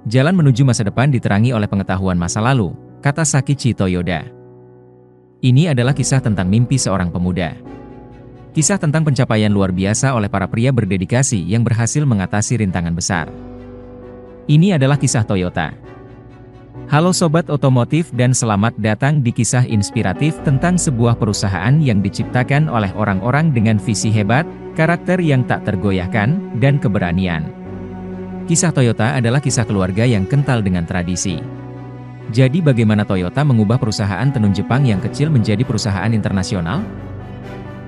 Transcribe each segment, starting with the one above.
Jalan menuju masa depan diterangi oleh pengetahuan masa lalu, kata Sakichi Toyoda. Ini adalah kisah tentang mimpi seorang pemuda. Kisah tentang pencapaian luar biasa oleh para pria berdedikasi yang berhasil mengatasi rintangan besar. Ini adalah kisah Toyota. Halo Sobat Otomotif dan selamat datang di kisah inspiratif tentang sebuah perusahaan yang diciptakan oleh orang-orang dengan visi hebat, karakter yang tak tergoyahkan, dan keberanian. Kisah Toyota adalah kisah keluarga yang kental dengan tradisi. Jadi bagaimana Toyota mengubah perusahaan tenun Jepang yang kecil menjadi perusahaan internasional?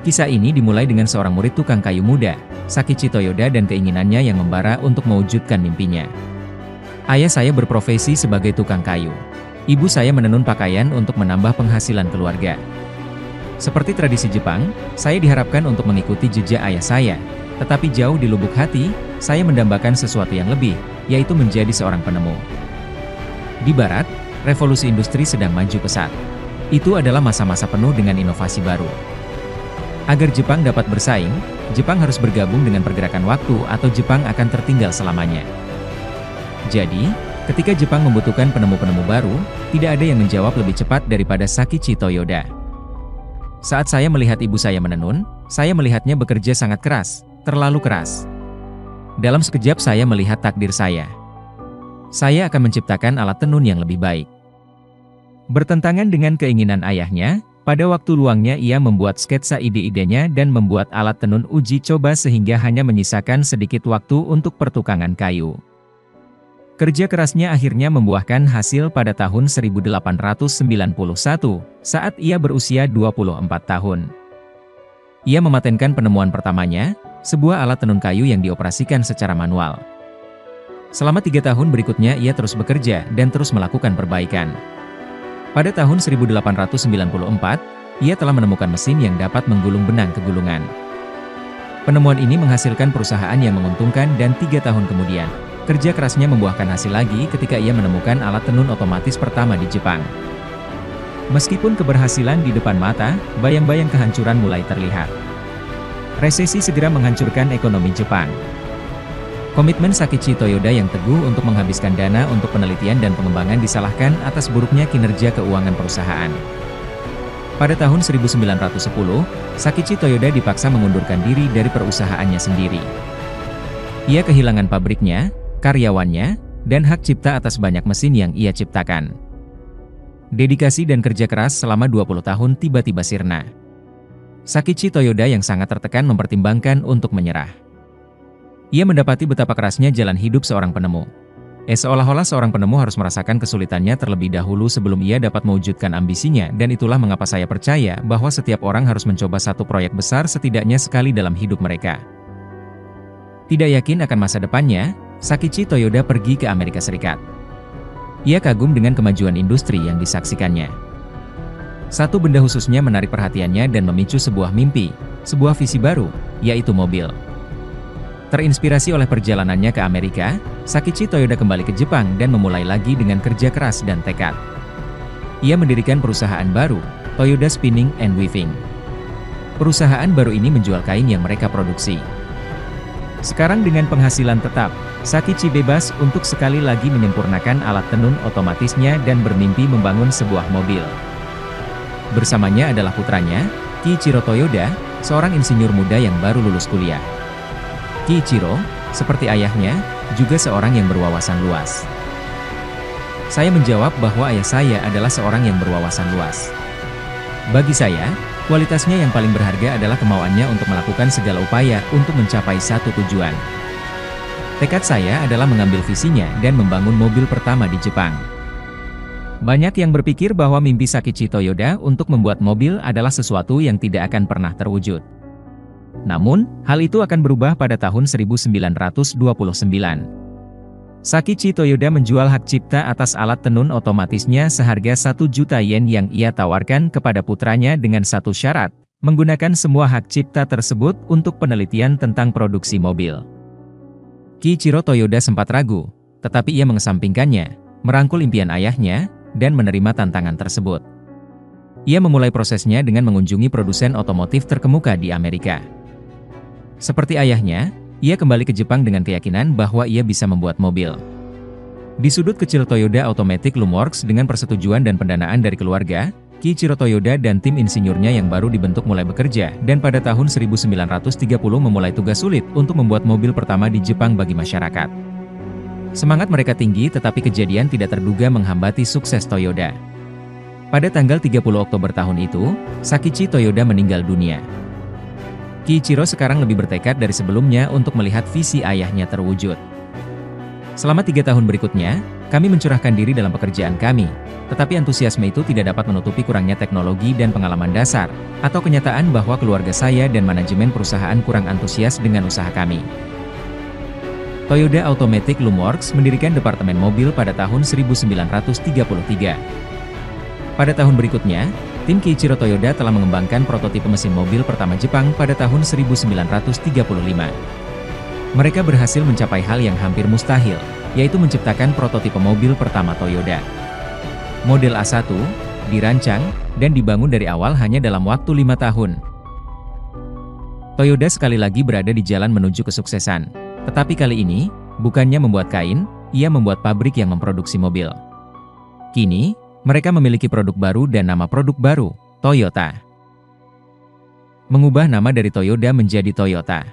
Kisah ini dimulai dengan seorang murid tukang kayu muda, Sakichi Toyoda, dan keinginannya yang membara untuk mewujudkan mimpinya. Ayah saya berprofesi sebagai tukang kayu. Ibu saya menenun pakaian untuk menambah penghasilan keluarga. Seperti tradisi Jepang, saya diharapkan untuk mengikuti jejak ayah saya. Tetapi jauh di lubuk hati, saya mendambakan sesuatu yang lebih, yaitu menjadi seorang penemu. Di Barat, revolusi industri sedang maju pesat. Itu adalah masa-masa penuh dengan inovasi baru. Agar Jepang dapat bersaing, Jepang harus bergabung dengan pergerakan waktu atau Jepang akan tertinggal selamanya. Jadi, ketika Jepang membutuhkan penemu-penemu baru, tidak ada yang menjawab lebih cepat daripada Sakichi Toyoda. Saat saya melihat ibu saya menenun, saya melihatnya bekerja sangat keras, terlalu keras. Dalam sekejap saya melihat takdir saya. Saya akan menciptakan alat tenun yang lebih baik. Bertentangan dengan keinginan ayahnya, pada waktu luangnya ia membuat sketsa ide-idenya dan membuat alat tenun uji coba sehingga hanya menyisakan sedikit waktu untuk pertukangan kayu. Kerja kerasnya akhirnya membuahkan hasil pada tahun 1891, saat ia berusia 24 tahun. Ia mematenkan penemuan pertamanya, sebuah alat tenun kayu yang dioperasikan secara manual. Selama 3 tahun berikutnya ia terus bekerja dan terus melakukan perbaikan. Pada tahun 1894, ia telah menemukan mesin yang dapat menggulung benang ke gulungan. Penemuan ini menghasilkan perusahaan yang menguntungkan dan 3 tahun kemudian, kerja kerasnya membuahkan hasil lagi ketika ia menemukan alat tenun otomatis pertama di Jepang. Meskipun keberhasilan di depan mata, bayang-bayang kehancuran mulai terlihat. Resesi segera menghancurkan ekonomi Jepang. Komitmen Sakichi Toyoda yang teguh untuk menghabiskan dana untuk penelitian dan pengembangan disalahkan atas buruknya kinerja keuangan perusahaan. Pada tahun 1910, Sakichi Toyoda dipaksa mengundurkan diri dari perusahaannya sendiri. Ia kehilangan pabriknya, karyawannya, dan hak cipta atas banyak mesin yang ia ciptakan. Dedikasi dan kerja keras selama 20 tahun tiba-tiba sirna. Sakichi Toyoda yang sangat tertekan mempertimbangkan untuk menyerah. Ia mendapati betapa kerasnya jalan hidup seorang penemu. Seolah-olah seorang penemu harus merasakan kesulitannya terlebih dahulu sebelum ia dapat mewujudkan ambisinya, dan itulah mengapa saya percaya bahwa setiap orang harus mencoba satu proyek besar setidaknya sekali dalam hidup mereka. Tidak yakin akan masa depannya, Sakichi Toyoda pergi ke Amerika Serikat. Ia kagum dengan kemajuan industri yang disaksikannya. Satu benda khususnya menarik perhatiannya dan memicu sebuah mimpi, sebuah visi baru, yaitu mobil. Terinspirasi oleh perjalanannya ke Amerika, Sakichi Toyoda kembali ke Jepang dan memulai lagi dengan kerja keras dan tekad. Ia mendirikan perusahaan baru, Toyoda Spinning and Weaving. Perusahaan baru ini menjual kain yang mereka produksi. Sekarang dengan penghasilan tetap, Sakichi bebas untuk sekali lagi menyempurnakan alat tenun otomatisnya dan bermimpi membangun sebuah mobil. Bersamanya adalah putranya, Kiichiro Toyoda, seorang insinyur muda yang baru lulus kuliah. Kiichiro, seperti ayahnya, juga seorang yang berwawasan luas. Saya menjawab bahwa ayah saya adalah seorang yang berwawasan luas. Bagi saya, kualitasnya yang paling berharga adalah kemauannya untuk melakukan segala upaya untuk mencapai satu tujuan. Tekad saya adalah mengambil visinya dan membangun mobil pertama di Jepang. Banyak yang berpikir bahwa mimpi Sakichi Toyoda untuk membuat mobil adalah sesuatu yang tidak akan pernah terwujud. Namun, hal itu akan berubah pada tahun 1929. Sakichi Toyoda menjual hak cipta atas alat tenun otomatisnya seharga 1 juta yen yang ia tawarkan kepada putranya dengan satu syarat, menggunakan semua hak cipta tersebut untuk penelitian tentang produksi mobil. Kiichiro Toyoda sempat ragu, tetapi ia mengesampingkannya, merangkul impian ayahnya, dan menerima tantangan tersebut. Ia memulai prosesnya dengan mengunjungi produsen otomotif terkemuka di Amerika. Seperti ayahnya, ia kembali ke Jepang dengan keyakinan bahwa ia bisa membuat mobil. Di sudut kecil Toyota Automatic Loomworks dengan persetujuan dan pendanaan dari keluarga, Kiichiro Toyoda dan tim insinyurnya yang baru dibentuk mulai bekerja dan pada tahun 1930 memulai tugas sulit untuk membuat mobil pertama di Jepang bagi masyarakat. Semangat mereka tinggi tetapi kejadian tidak terduga menghambati sukses Toyoda. Pada tanggal 30 Oktober tahun itu, Sakichi Toyoda meninggal dunia. Kiichiro sekarang lebih bertekad dari sebelumnya untuk melihat visi ayahnya terwujud. Selama 3 tahun berikutnya, kami mencurahkan diri dalam pekerjaan kami, tetapi antusiasme itu tidak dapat menutupi kurangnya teknologi dan pengalaman dasar, atau kenyataan bahwa keluarga saya dan manajemen perusahaan kurang antusias dengan usaha kami. Toyota Automatic Loomworks mendirikan departemen mobil pada tahun 1933. Pada tahun berikutnya, tim Kiichiro Toyoda telah mengembangkan prototipe mesin mobil pertama Jepang pada tahun 1935. Mereka berhasil mencapai hal yang hampir mustahil, yaitu menciptakan prototipe mobil pertama Toyota. Model A1, dirancang, dan dibangun dari awal hanya dalam waktu 5 tahun. Toyota sekali lagi berada di jalan menuju kesuksesan. Tetapi kali ini, bukannya membuat kain, ia membuat pabrik yang memproduksi mobil. Kini, mereka memiliki produk baru dan nama produk baru, Toyota. Mengubah nama dari Toyota menjadi Toyota.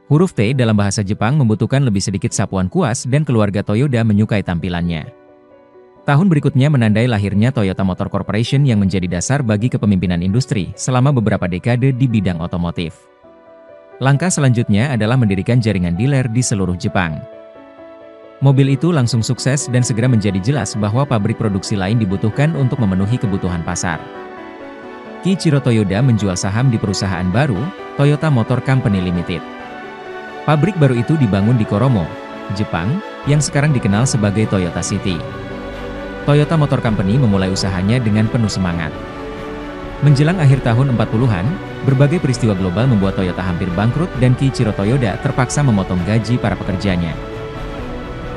Huruf T dalam bahasa Jepang membutuhkan lebih sedikit sapuan kuas dan keluarga Toyoda menyukai tampilannya. Tahun berikutnya menandai lahirnya Toyota Motor Corporation yang menjadi dasar bagi kepemimpinan industri selama beberapa dekade di bidang otomotif. Langkah selanjutnya adalah mendirikan jaringan dealer di seluruh Jepang. Mobil itu langsung sukses dan segera menjadi jelas bahwa pabrik produksi lain dibutuhkan untuk memenuhi kebutuhan pasar. Kiichiro Toyoda menjual saham di perusahaan baru, Toyota Motor Company Limited. Pabrik baru itu dibangun di Koromo, Jepang, yang sekarang dikenal sebagai Toyota City. Toyota Motor Company memulai usahanya dengan penuh semangat. Menjelang akhir tahun 40-an, berbagai peristiwa global membuat Toyota hampir bangkrut dan Kiichiro Toyoda terpaksa memotong gaji para pekerjanya.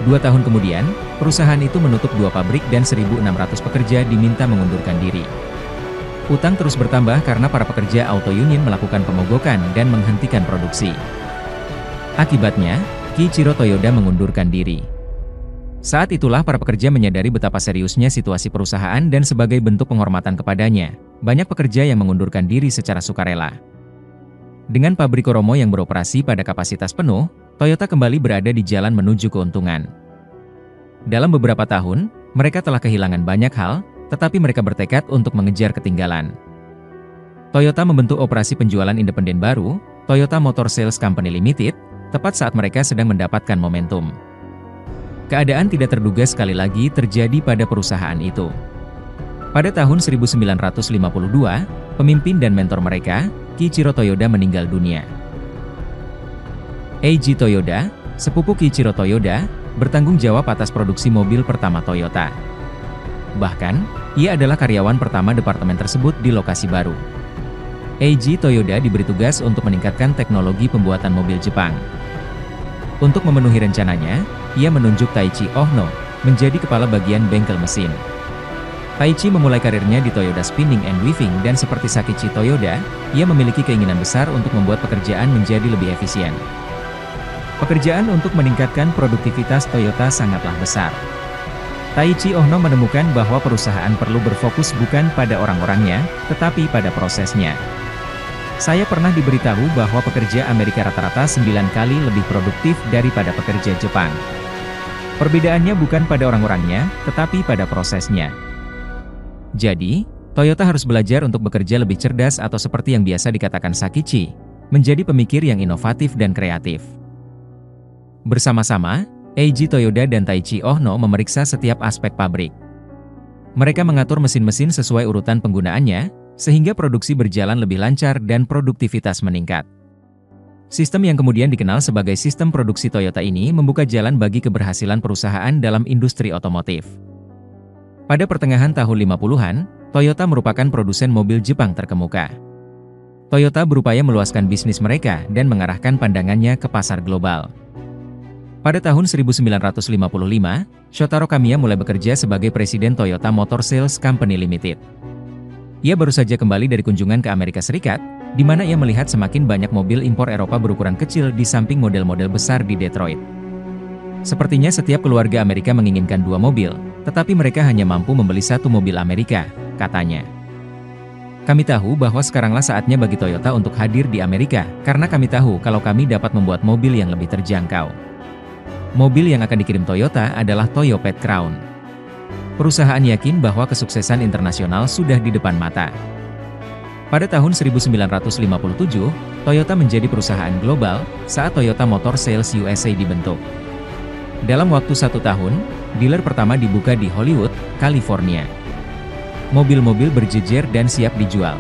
2 tahun kemudian, perusahaan itu menutup 2 pabrik dan 1.600 pekerja diminta mengundurkan diri. Utang terus bertambah karena para pekerja auto union melakukan pemogokan dan menghentikan produksi. Akibatnya, Kiichiro Toyoda mengundurkan diri. Saat itulah para pekerja menyadari betapa seriusnya situasi perusahaan dan sebagai bentuk penghormatan kepadanya, banyak pekerja yang mengundurkan diri secara sukarela. Dengan pabrik Koromo yang beroperasi pada kapasitas penuh, Toyota kembali berada di jalan menuju keuntungan. Dalam beberapa tahun, mereka telah kehilangan banyak hal, tetapi mereka bertekad untuk mengejar ketinggalan. Toyota membentuk operasi penjualan independen baru, Toyota Motor Sales Company Limited, tepat saat mereka sedang mendapatkan momentum. Keadaan tidak terduga sekali lagi terjadi pada perusahaan itu. Pada tahun 1952, pemimpin dan mentor mereka, Kiichiro Toyoda meninggal dunia. Eiji Toyoda, sepupu Kiichiro Toyoda, bertanggung jawab atas produksi mobil pertama Toyota. Bahkan, ia adalah karyawan pertama departemen tersebut di lokasi baru. Eiji Toyoda diberi tugas untuk meningkatkan teknologi pembuatan mobil Jepang. Untuk memenuhi rencananya, ia menunjuk Taichi Ohno menjadi kepala bagian bengkel mesin. Taichi memulai karirnya di Toyota Spinning and Weaving dan seperti Sakichi Toyoda, ia memiliki keinginan besar untuk membuat pekerjaan menjadi lebih efisien. Pekerjaan untuk meningkatkan produktivitas Toyota sangatlah besar. Taichi Ohno menemukan bahwa perusahaan perlu berfokus bukan pada orang-orangnya, tetapi pada prosesnya. Saya pernah diberitahu bahwa pekerja Amerika rata-rata 9 kali lebih produktif daripada pekerja Jepang. Perbedaannya bukan pada orang-orangnya, tetapi pada prosesnya. Jadi, Toyota harus belajar untuk bekerja lebih cerdas atau seperti yang biasa dikatakan Sakichi, menjadi pemikir yang inovatif dan kreatif. Bersama-sama, Eiji Toyoda dan Taichi Ohno memeriksa setiap aspek pabrik. Mereka mengatur mesin-mesin sesuai urutan penggunaannya, sehingga produksi berjalan lebih lancar dan produktivitas meningkat. Sistem yang kemudian dikenal sebagai sistem produksi Toyota ini membuka jalan bagi keberhasilan perusahaan dalam industri otomotif. Pada pertengahan tahun 50-an, Toyota merupakan produsen mobil Jepang terkemuka. Toyota berupaya meluaskan bisnis mereka dan mengarahkan pandangannya ke pasar global. Pada tahun 1955, Shotaro Kamiya mulai bekerja sebagai presiden Toyota Motor Sales Company Limited. Ia baru saja kembali dari kunjungan ke Amerika Serikat, di mana ia melihat semakin banyak mobil impor Eropa berukuran kecil di samping model-model besar di Detroit. Sepertinya setiap keluarga Amerika menginginkan 2 mobil, tetapi mereka hanya mampu membeli 1 mobil Amerika, katanya. Kami tahu bahwa sekaranglah saatnya bagi Toyota untuk hadir di Amerika, karena kami tahu kalau kami dapat membuat mobil yang lebih terjangkau. Mobil yang akan dikirim Toyota adalah Toyopet Crown. Perusahaan yakin bahwa kesuksesan internasional sudah di depan mata. Pada tahun 1957, Toyota menjadi perusahaan global saat Toyota Motor Sales USA dibentuk. Dalam waktu 1 tahun, dealer pertama dibuka di Hollywood, California. Mobil-mobil berjejer dan siap dijual.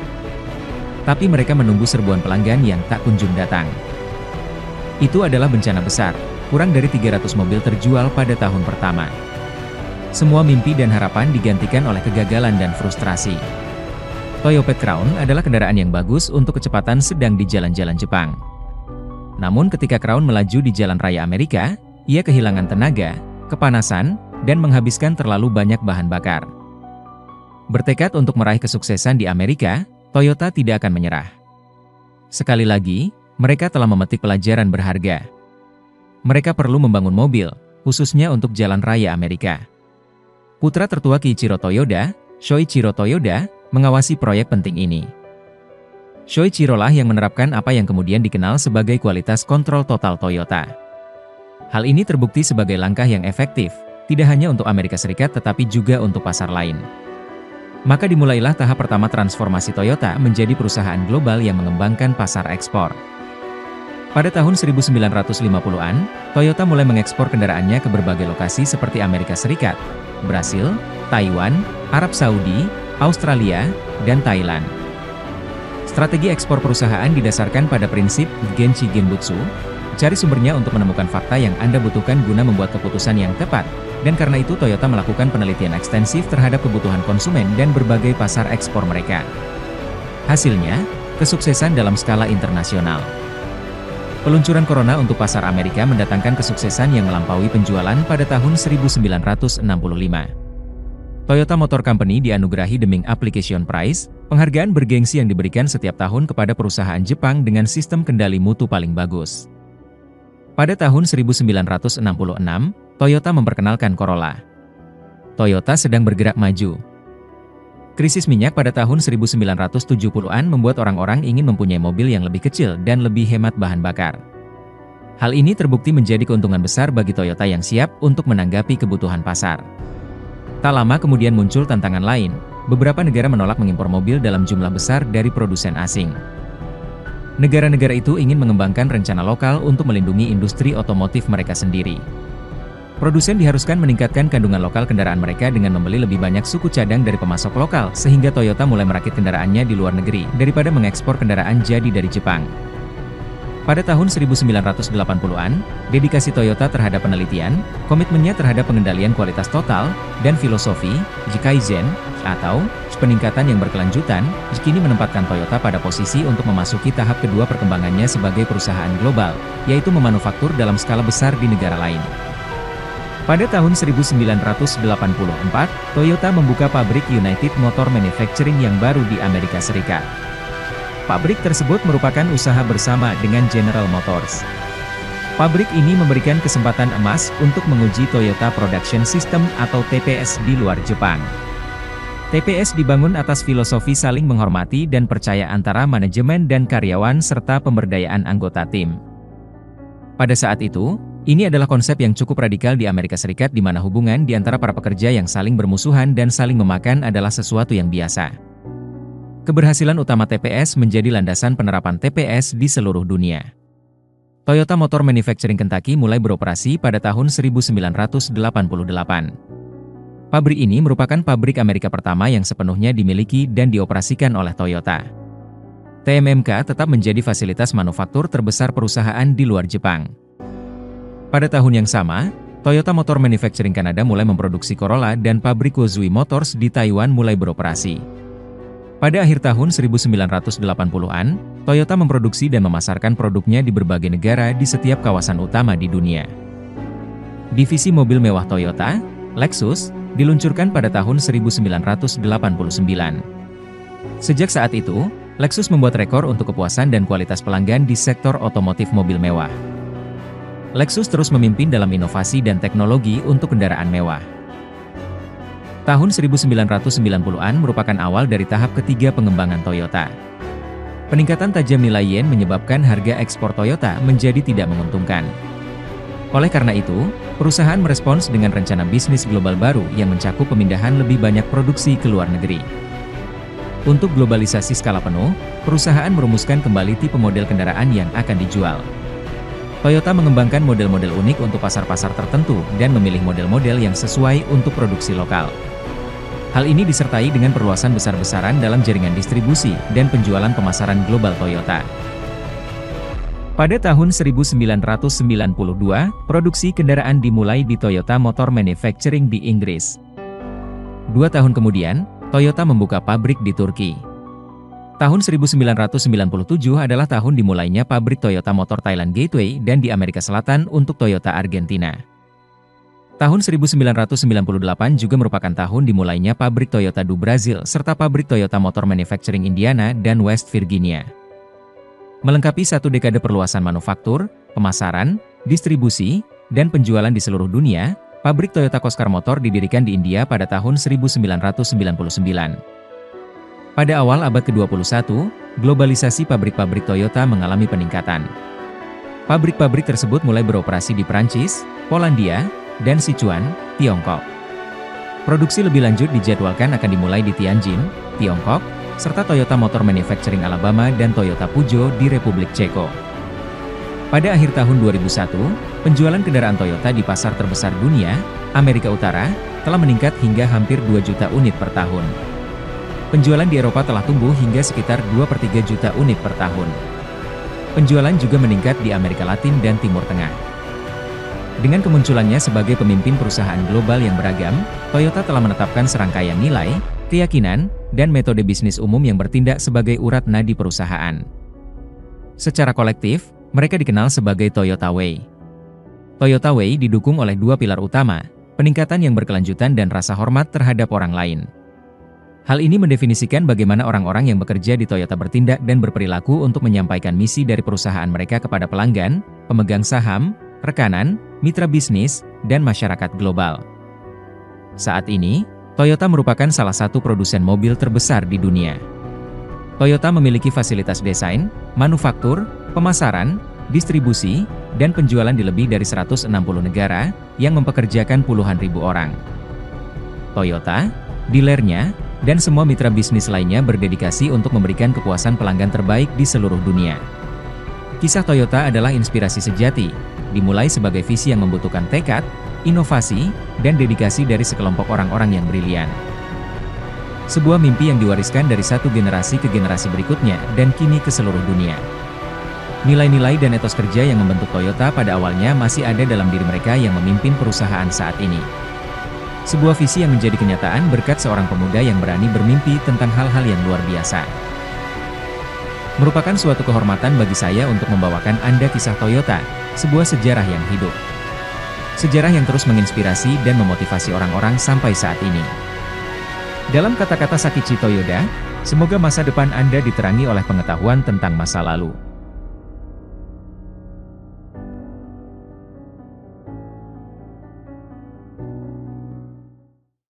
Tapi mereka menunggu serbuan pelanggan yang tak kunjung datang. Itu adalah bencana besar, kurang dari 300 mobil terjual pada tahun pertama. Semua mimpi dan harapan digantikan oleh kegagalan dan frustrasi. Toyopet Crown adalah kendaraan yang bagus untuk kecepatan sedang di jalan-jalan Jepang. Namun ketika Crown melaju di jalan raya Amerika, ia kehilangan tenaga, kepanasan, dan menghabiskan terlalu banyak bahan bakar. Bertekad untuk meraih kesuksesan di Amerika, Toyota tidak akan menyerah. Sekali lagi, mereka telah memetik pelajaran berharga. Mereka perlu membangun mobil, khususnya untuk jalan raya Amerika. Putra tertua Kiichiro Toyoda, Shoichiro Toyoda, mengawasi proyek penting ini. Shoichiro lah yang menerapkan apa yang kemudian dikenal sebagai kualitas kontrol total Toyota. Hal ini terbukti sebagai langkah yang efektif, tidak hanya untuk Amerika Serikat tetapi juga untuk pasar lain. Maka dimulailah tahap pertama transformasi Toyota menjadi perusahaan global yang mengembangkan pasar ekspor. Pada tahun 1950-an, Toyota mulai mengekspor kendaraannya ke berbagai lokasi seperti Amerika Serikat, Brasil, Taiwan, Arab Saudi, Australia, dan Thailand. Strategi ekspor perusahaan didasarkan pada prinsip Genchi Genbutsu, cari sumbernya untuk menemukan fakta yang Anda butuhkan guna membuat keputusan yang tepat, dan karena itu Toyota melakukan penelitian ekstensif terhadap kebutuhan konsumen dan berbagai pasar ekspor mereka. Hasilnya, kesuksesan dalam skala internasional. Peluncuran Corona untuk pasar Amerika mendatangkan kesuksesan yang melampaui penjualan pada tahun 1965. Toyota Motor Company dianugerahi Deming Application Prize, penghargaan bergengsi yang diberikan setiap tahun kepada perusahaan Jepang dengan sistem kendali mutu paling bagus. Pada tahun 1966, Toyota memperkenalkan Corolla. Toyota sedang bergerak maju. Krisis minyak pada tahun 1970-an membuat orang-orang ingin mempunyai mobil yang lebih kecil dan lebih hemat bahan bakar. Hal ini terbukti menjadi keuntungan besar bagi Toyota yang siap untuk menanggapi kebutuhan pasar. Tak lama kemudian muncul tantangan lain, beberapa negara menolak mengimpor mobil dalam jumlah besar dari produsen asing. Negara-negara itu ingin mengembangkan rencana lokal untuk melindungi industri otomotif mereka sendiri. Produsen diharuskan meningkatkan kandungan lokal kendaraan mereka dengan membeli lebih banyak suku cadang dari pemasok lokal, sehingga Toyota mulai merakit kendaraannya di luar negeri, daripada mengekspor kendaraan jadi dari Jepang. Pada tahun 1980-an, dedikasi Toyota terhadap penelitian, komitmennya terhadap pengendalian kualitas total, dan filosofi, Kaizen, atau peningkatan yang berkelanjutan, kini menempatkan Toyota pada posisi untuk memasuki tahap kedua perkembangannya sebagai perusahaan global, yaitu memanufaktur dalam skala besar di negara lain. Pada tahun 1984, Toyota membuka pabrik United Motor Manufacturing yang baru di Amerika Serikat. Pabrik tersebut merupakan usaha bersama dengan General Motors. Pabrik ini memberikan kesempatan emas untuk menguji Toyota Production System atau TPS di luar Jepang. TPS dibangun atas filosofi saling menghormati dan percaya antara manajemen dan karyawan serta pemberdayaan anggota tim. Pada saat itu, ini adalah konsep yang cukup radikal di Amerika Serikat di mana hubungan di antara para pekerja yang saling bermusuhan dan saling memakan adalah sesuatu yang biasa. Keberhasilan utama TPS menjadi landasan penerapan TPS di seluruh dunia. Toyota Motor Manufacturing Kentucky mulai beroperasi pada tahun 1988. Pabrik ini merupakan pabrik Amerika pertama yang sepenuhnya dimiliki dan dioperasikan oleh Toyota. TMMK tetap menjadi fasilitas manufaktur terbesar perusahaan di luar Jepang. Pada tahun yang sama, Toyota Motor Manufacturing Kanada mulai memproduksi Corolla dan pabrik Kozui Motors di Taiwan mulai beroperasi. Pada akhir tahun 1980-an, Toyota memproduksi dan memasarkan produknya di berbagai negara di setiap kawasan utama di dunia. Divisi mobil mewah Toyota, Lexus, diluncurkan pada tahun 1989. Sejak saat itu, Lexus membuat rekor untuk kepuasan dan kualitas pelanggan di sektor otomotif mobil mewah. Lexus terus memimpin dalam inovasi dan teknologi untuk kendaraan mewah. Tahun 1990-an merupakan awal dari tahap ketiga pengembangan Toyota. Peningkatan tajam nilai yen menyebabkan harga ekspor Toyota menjadi tidak menguntungkan. Oleh karena itu, perusahaan merespons dengan rencana bisnis global baru yang mencakup pemindahan lebih banyak produksi ke luar negeri. Untuk globalisasi skala penuh, perusahaan merumuskan kembali tipe model kendaraan yang akan dijual. Toyota mengembangkan model-model unik untuk pasar-pasar tertentu dan memilih model-model yang sesuai untuk produksi lokal. Hal ini disertai dengan perluasan besar-besaran dalam jaringan distribusi dan penjualan pemasaran global Toyota. Pada tahun 1992, produksi kendaraan dimulai di Toyota Motor Manufacturing di Inggris. 2 tahun kemudian, Toyota membuka pabrik di Turki. Tahun 1997 adalah tahun dimulainya pabrik Toyota Motor Thailand Gateway dan di Amerika Selatan untuk Toyota Argentina. Tahun 1998 juga merupakan tahun dimulainya pabrik Toyota do Brasil serta pabrik Toyota Motor Manufacturing Indiana dan West Virginia. Melengkapi satu dekade perluasan manufaktur, pemasaran, distribusi, dan penjualan di seluruh dunia, pabrik Toyota Coscar Motor didirikan di India pada tahun 1999. Pada awal abad ke-21, globalisasi pabrik-pabrik Toyota mengalami peningkatan. Pabrik-pabrik tersebut mulai beroperasi di Prancis, Polandia, dan Sichuan, Tiongkok. Produksi lebih lanjut dijadwalkan akan dimulai di Tianjin, Tiongkok, serta Toyota Motor Manufacturing Alabama dan Toyota Peugeot di Republik Ceko. Pada akhir tahun 2001, penjualan kendaraan Toyota di pasar terbesar dunia, Amerika Utara, telah meningkat hingga hampir 2 juta unit per tahun. Penjualan di Eropa telah tumbuh hingga sekitar 2/3 juta unit per tahun. Penjualan juga meningkat di Amerika Latin dan Timur Tengah. Dengan kemunculannya sebagai pemimpin perusahaan global yang beragam, Toyota telah menetapkan serangkaian nilai, keyakinan, dan metode bisnis umum yang bertindak sebagai urat nadi perusahaan. Secara kolektif, mereka dikenal sebagai Toyota Way. Toyota Way didukung oleh 2 pilar utama, peningkatan yang berkelanjutan dan rasa hormat terhadap orang lain. Hal ini mendefinisikan bagaimana orang-orang yang bekerja di Toyota bertindak dan berperilaku untuk menyampaikan misi dari perusahaan mereka kepada pelanggan, pemegang saham, rekanan, mitra bisnis, dan masyarakat global. Saat ini, Toyota merupakan salah satu produsen mobil terbesar di dunia. Toyota memiliki fasilitas desain, manufaktur, pemasaran, distribusi, dan penjualan di lebih dari 160 negara, yang mempekerjakan puluhan ribu orang. Toyota, dealernya, dan semua mitra bisnis lainnya berdedikasi untuk memberikan kepuasan pelanggan terbaik di seluruh dunia. Kisah Toyota adalah inspirasi sejati, dimulai sebagai visi yang membutuhkan tekad, inovasi, dan dedikasi dari sekelompok orang-orang yang brilian. Sebuah mimpi yang diwariskan dari satu generasi ke generasi berikutnya dan kini ke seluruh dunia. Nilai-nilai dan etos kerja yang membentuk Toyota pada awalnya masih ada dalam diri mereka yang memimpin perusahaan saat ini. Sebuah visi yang menjadi kenyataan berkat seorang pemuda yang berani bermimpi tentang hal-hal yang luar biasa. Merupakan suatu kehormatan bagi saya untuk membawakan Anda kisah Toyota, sebuah sejarah yang hidup. Sejarah yang terus menginspirasi dan memotivasi orang-orang sampai saat ini. Dalam kata-kata Sakichi Toyoda, semoga masa depan Anda diterangi oleh pengetahuan tentang masa lalu.